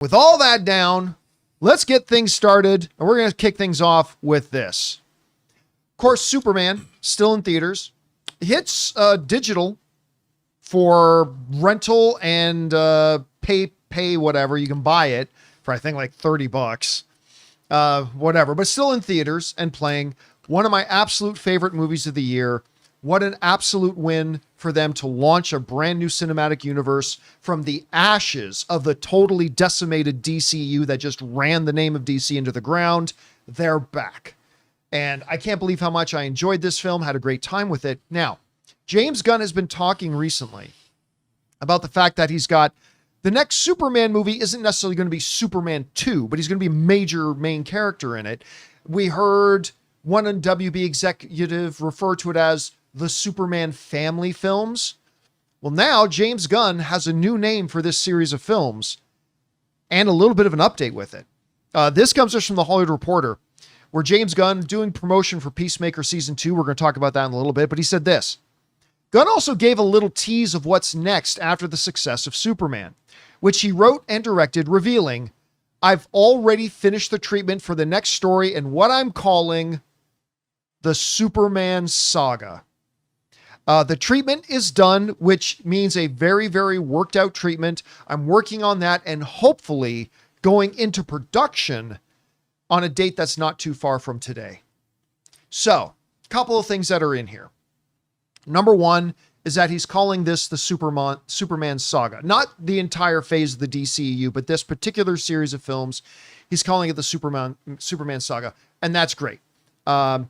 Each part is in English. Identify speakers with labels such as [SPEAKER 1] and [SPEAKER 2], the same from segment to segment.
[SPEAKER 1] With all that down, let's get things started, and we're going to kick things off with this. Of course, Superman, still in theaters, hits digital for rental and pay whatever. You can buy it for, I think, like $30, whatever, but still in theaters and playing. One of my absolute favorite movies of the year. What an absolute win for them to launch a brand new cinematic universe from the ashes of the totally decimated DCU that just ran the name of DC into the ground. They're back. And I can't believe how much I enjoyed this film, had a great time with it. Now, James Gunn has been talking recently about the fact that he's got the next Superman movie isn't necessarily going to be Superman 2, but he's going to be a major main character in it. We heard one WB executive refer to it as the Superman family films. Well, now James Gunn has a new name for this series of films and a little bit of an update with it. This comes just from the Hollywood Reporter, where James Gunn doing promotion for Peacemaker Season 2. We're going to talk about that in a little bit, but he said this. Gunn also gave a little tease of what's next after the success of Superman, which he wrote and directed, revealing, I've already finished the treatment for the next story in what I'm calling the Superman Saga. The treatment is done, which means a very, very worked out treatment. I'm working on that and hopefully going into production on a date that's not too far from today. So, a couple of things that are in here. Number one is that he's calling this the Superman Saga. Not the entire phase of the DCEU, but this particular series of films, he's calling it the Superman Saga. And that's great. And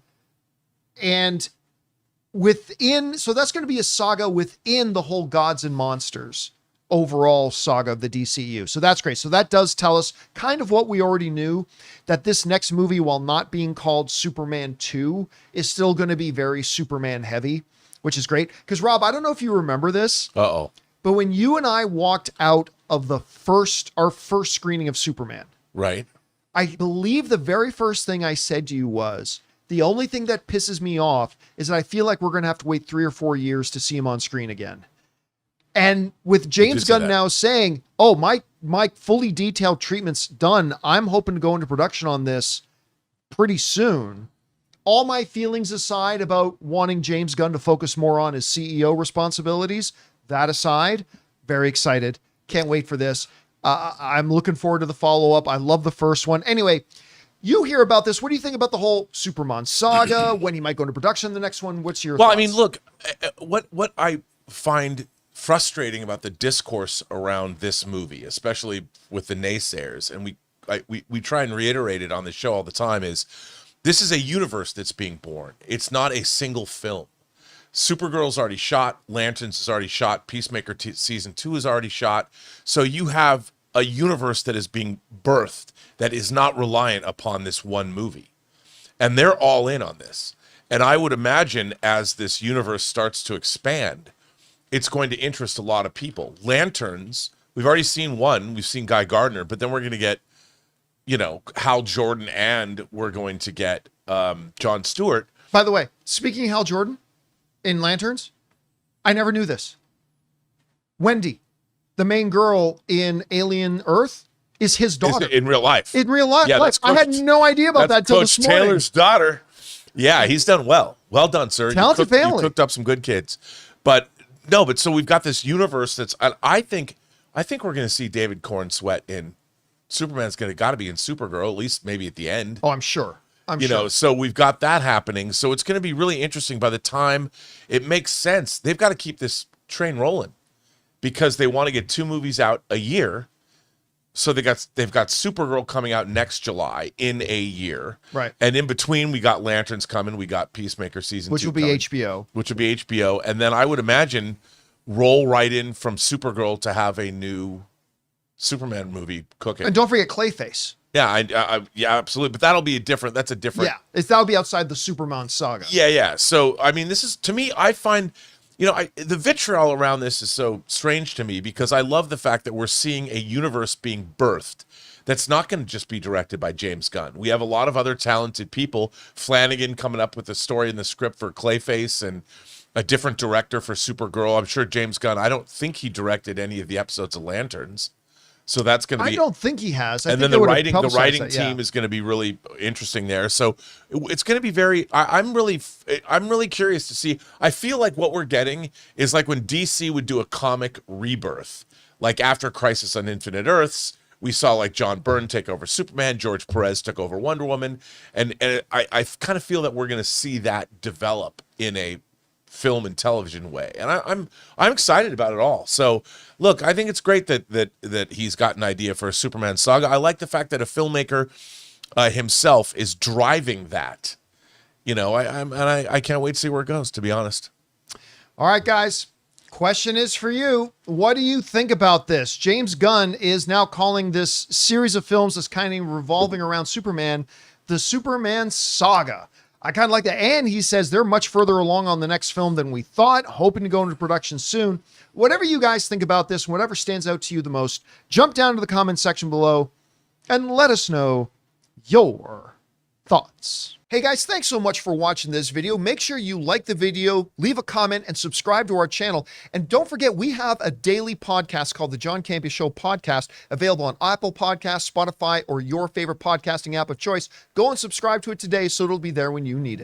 [SPEAKER 1] so that's going to be a saga within the whole Gods and Monsters overall saga of the DCU. So that's great. So that does tell us kind of what we already knew, that this next movie, while not being called Superman 2, is still going to be very Superman heavy, which is great. Because Rob, I don't know if you remember this, but when you and I walked out of our first screening of Superman,
[SPEAKER 2] right?
[SPEAKER 1] I believe the very first thing I said to you was, the only thing that pisses me off is that I feel like we're going to have to wait 3 or 4 years to see him on screen again. And with James Gunn now saying, oh, my fully detailed treatment's done, I'm hoping to go into production on this pretty soon. All my feelings aside about wanting James Gunn to focus more on his CEO responsibilities, that aside, very excited. Can't wait for this. I'm looking forward to the follow-up. I love the first one. Anyway, you hear about this. What do you think about the whole Superman Saga? When he might go into production, the next one? What's your thoughts?
[SPEAKER 2] I mean, look, what I find frustrating about the discourse around this movie, especially with the naysayers, and we try and reiterate it on the show all the time, is this is a universe that's being born. It's not a single film. Supergirl's already shot. Lanterns is already shot. Peacemaker Season 2 is already shot. So you have a universe that is being birthed that is not reliant upon this one movie. And they're all in on this. And I would imagine as this universe starts to expand, it's going to interest a lot of people. Lanterns, we've already seen one. We've seen Guy Gardner, but then we're going to get, Hal Jordan, and we're going to get Jon Stewart.
[SPEAKER 1] By the way, speaking of Hal Jordan in Lanterns, I never knew this. Wendy, the main girl in Alien Earth, is his daughter.
[SPEAKER 2] In real life.
[SPEAKER 1] In real life.
[SPEAKER 2] Yeah,
[SPEAKER 1] I had no idea about that until this morning.
[SPEAKER 2] Taylor's daughter. Yeah, he's done well. Well done, sir.
[SPEAKER 1] Talented family.
[SPEAKER 2] You cooked up some good kids. But so we've got this universe that's, I think we're going to see David Corn Sweat in Superman's got to be in Supergirl, at least maybe at the end.
[SPEAKER 1] Oh, I'm sure.
[SPEAKER 2] So we've got that happening. So it's going to be really interesting by the time it makes sense. They've got to keep this train rolling because they want to get 2 movies out a year. So they've got Supergirl coming out next July in a year.
[SPEAKER 1] Right.
[SPEAKER 2] And in between, we got Lanterns coming. We got Peacemaker Season 2
[SPEAKER 1] Which will be HBO.
[SPEAKER 2] Which will be HBO. And then I would imagine roll right in from Supergirl to have a new Superman movie cooking.
[SPEAKER 1] And don't forget Clayface.
[SPEAKER 2] Yeah, yeah, absolutely. But that'll be that's a different.
[SPEAKER 1] Yeah, that'll be outside the Superman Saga.
[SPEAKER 2] Yeah. So, I mean, this is, to me, I find, the vitriol around this is so strange to me because I love the fact that we're seeing a universe being birthed that's not going to just be directed by James Gunn. We have a lot of other talented people. Flanagan coming up with the story and the script for Clayface, and a different director for Supergirl. I'm sure James Gunn, I don't think he directed any of the episodes of Lanterns. So that's going to be.
[SPEAKER 1] I don't think he has. I
[SPEAKER 2] and
[SPEAKER 1] think
[SPEAKER 2] then
[SPEAKER 1] they
[SPEAKER 2] the
[SPEAKER 1] would've
[SPEAKER 2] writing
[SPEAKER 1] publicized that,
[SPEAKER 2] team is going to be really interesting there. So it's going to be very. I'm really curious to see. I feel like what we're getting is like when DC would do a comic rebirth, like after Crisis on Infinite Earths. We saw like John Byrne take over Superman, George Perez took over Wonder Woman, and I kind of feel that we're going to see that develop in a film and television way, and I'm excited about it all. So look, I think it's great that he's got an idea for a Superman saga. I like the fact that a filmmaker himself is driving that. I can't wait to see where it goes, to be honest.
[SPEAKER 1] All right, guys. Question is for you. What do you think about this? James Gunn is now calling this series of films that's kind of revolving around Superman, the Superman Saga. I kind of like that. And he says they're much further along on the next film than we thought, hoping to go into production soon. Whatever you guys think about this, whatever stands out to you the most, jump down to the comment section below and let us know your thoughts. Hey guys, thanks so much for watching this video. Make sure you like the video, leave a comment, and subscribe to our channel. And don't forget, we have a daily podcast called the John Campea Show podcast, available on Apple Podcasts, Spotify, or your favorite podcasting app of choice. Go and subscribe to it today so it'll be there when you need it.